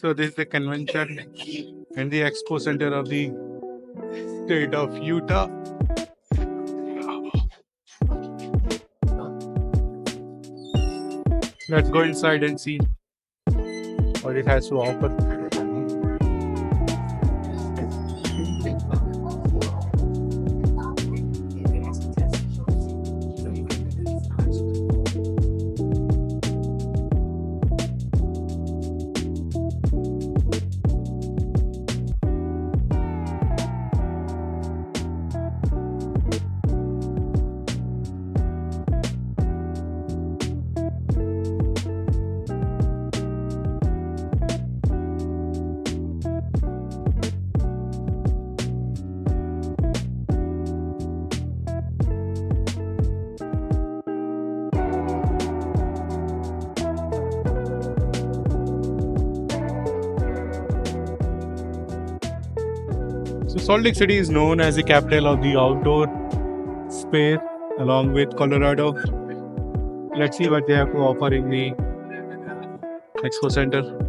So this is the convention and the expo center of the state of Utah. Let's go inside and see what it has to offer. So Salt Lake City is known as the capital of the outdoor space along with Colorado. Let's see what they have to offer in the Expo Center.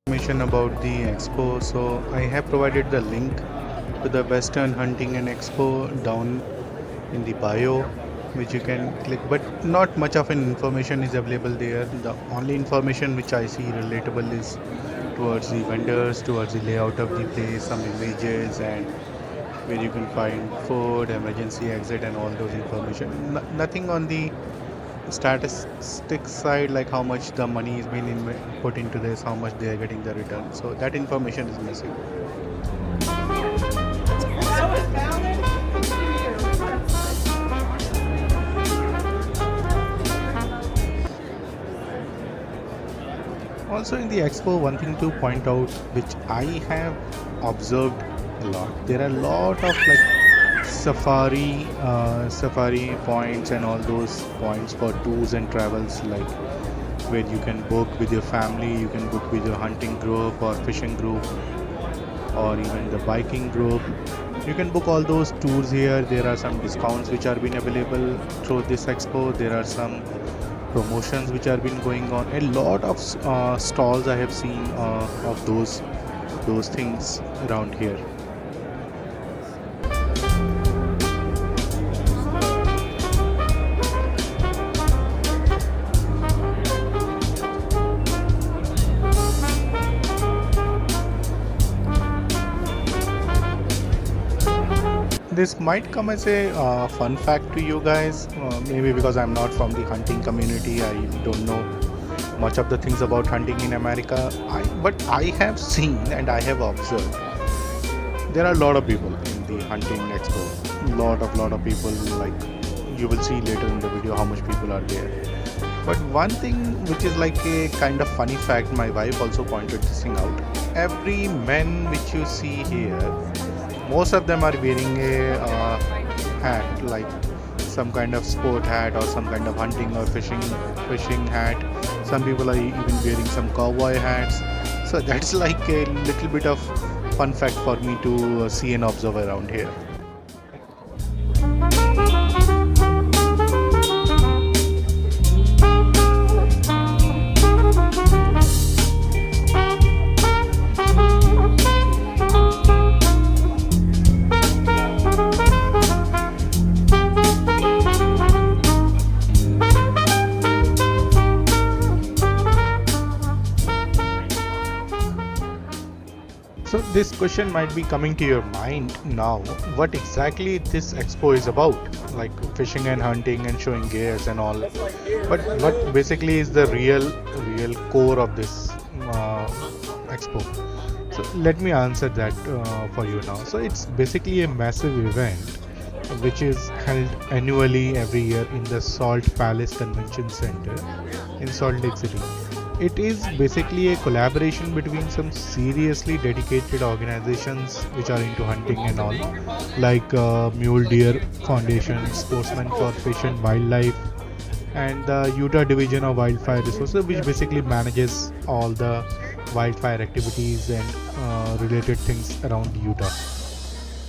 Information about the expo, so I have provided the link to the Western Hunting and Expo down in the bio, which you can click, but not much of an information is available there. The only information which I see relatable is towards the vendors, towards the layout of the place, some images, and where you can find food, emergency exit, and all those information. Nothing on the statistics side, like how much the money is being put into this, how much they are getting the return. So that information is missing. Also in the expo, one thing to point out which I have observed a lot, there are a lot of like safari points and all those points for tours and travels, like where you can book with your family, you can book with your hunting group or fishing group or even the biking group. You can book all those tours here. There are some discounts which are being available through this expo. There are some promotions which are been going on. A lot of stalls I have seen of those things around here. This might come as a fun fact to you guys, maybe because I'm not from the hunting community. I don't know much of the things about hunting in America. But I have seen and I have observed there are a lot of people in the hunting expo. Lot of people, like you will see later in the video how much people are there. But one thing which is like a kind of funny fact, my wife also pointed this thing out. Every man which you see here, most of them are wearing a hat, like some kind of sport hat or some kind of hunting or fishing hat. Some people are even wearing some cowboy hats. So that's like a little bit of fun fact for me to see and observe around here. So this question might be coming to your mind now, what exactly this expo is about, like fishing and hunting and showing gears and all. But what basically is the real core of this expo? So let me answer that for you now. So it's basically a massive event which is held annually every year in the Salt Palace Convention Center in Salt Lake City. It is basically a collaboration between some seriously dedicated organizations which are into hunting and all, like Mule Deer Foundation, Sportsmen for Fish and Wildlife, and the Utah Division of Wildfire Resources, which basically manages all the wildfire activities and related things around Utah.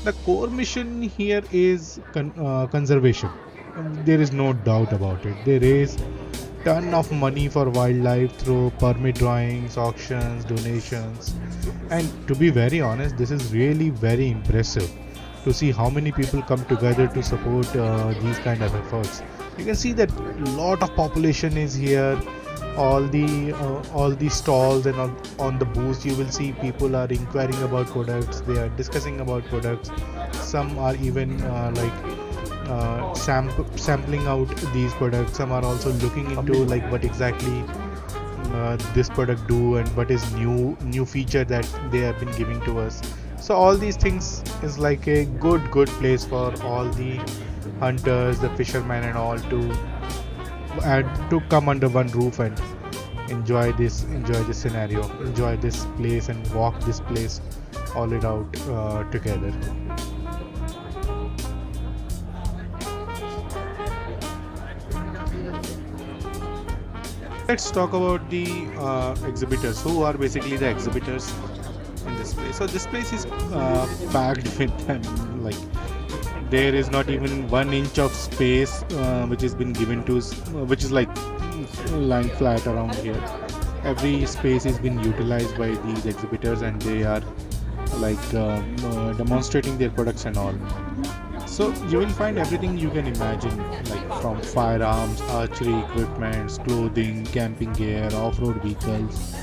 The core mission here is conservation. There is no doubt about it. They raise ton of money for wildlife through permit drawings, auctions, donations, and to be very honest, this is really very impressive to see how many people come together to support these kind of efforts. You can see that lot of population is here. All the stalls and on the booths you will see people are inquiring about products. They are discussing about products. Some are even sampling out these products. Some are also looking into like what exactly this product do and what is new feature that they have been giving to us. So all these things is like a good place for all the hunters, the fishermen and all to come under one roof and enjoy this scenario, enjoy this place and walk this place all it out together. Let's talk about the exhibitors. Who are basically the exhibitors in this place? So this place is packed with them. Like there is not even 1 inch of space which has been given to, which is like lying flat around here. Every space is been utilized by these exhibitors, and they are like demonstrating their products and all. So you will find everything you can imagine, like from firearms, archery equipments, clothing, camping gear, off-road vehicles.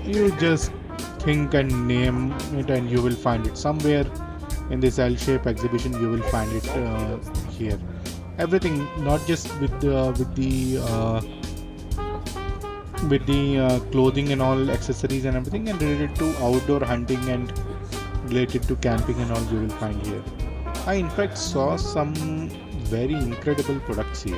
You just think and name it, and you will find it somewhere in this L-shaped exhibition. You will find it here. Everything, not just with the clothing and all accessories and everything, and related to outdoor hunting and related to camping and all, you will find here. I in fact saw some very incredible products here.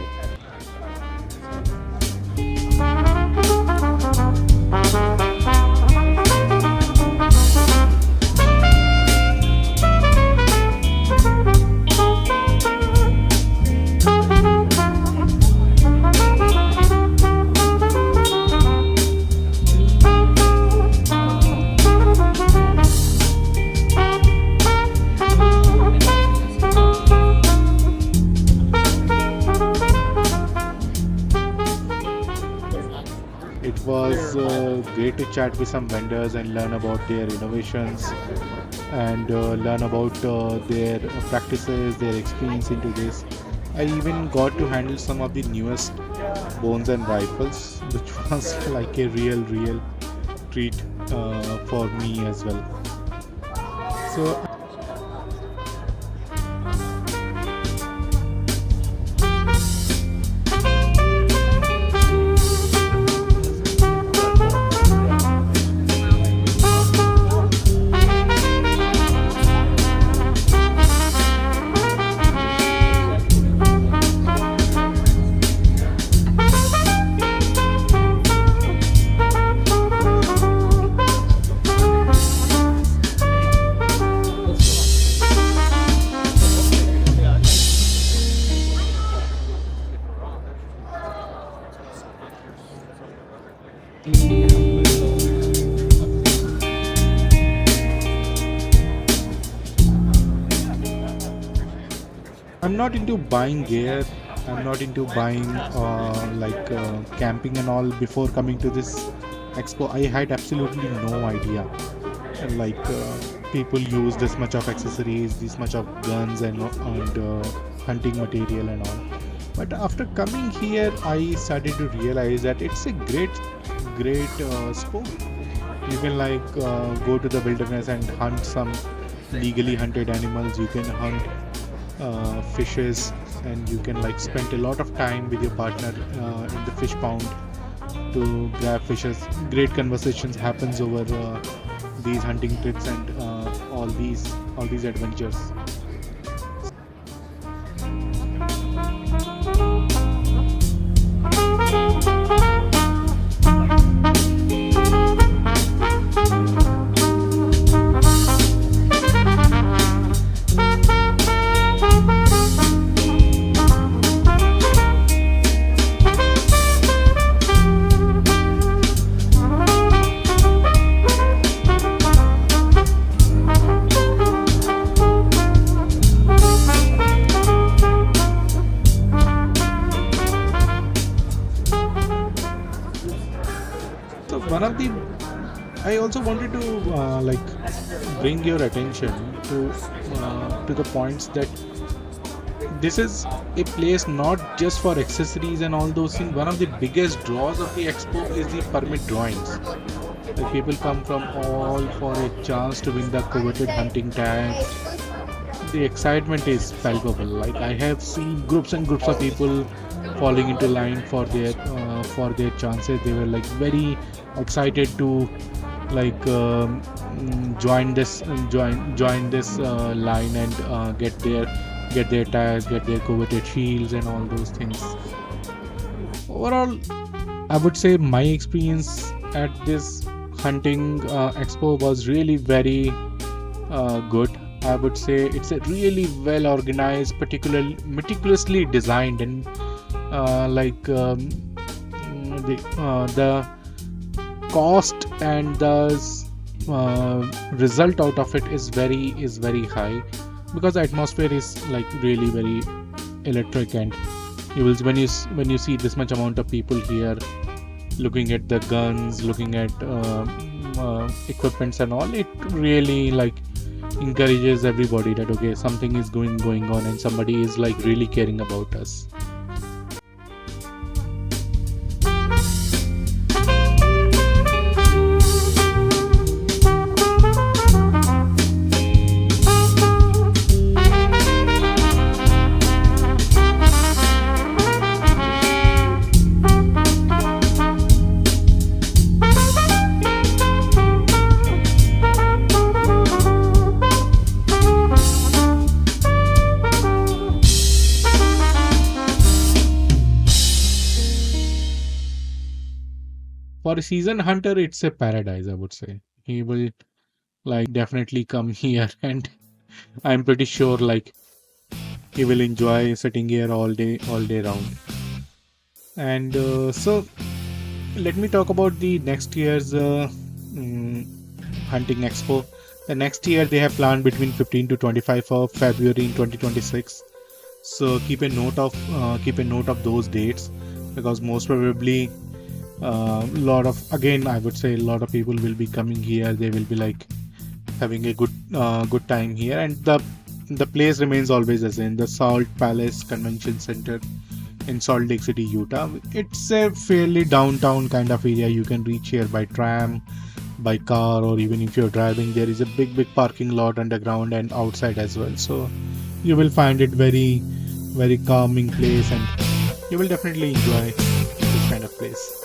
It was great to chat with some vendors and learn about their innovations and learn about their practices, their experience into this. I even got to handle some of the newest bones and rifles, which was like a real treat for me as well. So I'm not into buying gear. I'm not into buying camping and all. Before coming to this expo, I had absolutely no idea. Like people use this much of accessories, this much of guns and hunting material and all. But after coming here, I started to realize that it's a great sport. You can go to the wilderness and hunt some legally hunted animals. You can hunt fishes, and you can like spend a lot of time with your partner in the fish pond to grab fishes. Great conversations happens over these hunting trips and all these adventures. one of the I also wanted to bring your attention to the points that this is a place not just for accessories and all those things. One of the biggest draws of the expo is the permit drawings. Like people come from all for a chance to win the coveted hunting tags. The excitement is palpable. Like I have seen groups and groups of people falling into line for their chances. They were like very excited to join this line and get their tags, get their coveted shields and all those things. Overall, I would say my experience at this hunting expo was really very good. I would say it's a really well organized, particularly meticulously designed, and the cost and the result out of it is very high, because the atmosphere is like really very electric, and you will when you see this much amount of people here looking at the guns, looking at equipments and all, it really like encourages everybody that okay, something is going on and somebody is like really caring about us. For a season hunter, it's a paradise, I would say. He will like definitely come here, and I'm pretty sure like he will enjoy sitting here all day round. And so let me talk about the next year's hunting expo. The next year they have planned between 15 to 25 of February in 2026. So keep a note of those dates, because most probably lot of, again I would say, a lot of people will be coming here. They will be like having a good time here, and the place remains always the same, the Salt Palace Convention Center in Salt Lake City, Utah. It's a fairly downtown kind of area. You can reach here by tram, by car, or even if you're driving, there is a big parking lot underground and outside as well. So you will find it very calming place, and you will definitely enjoy this kind of place.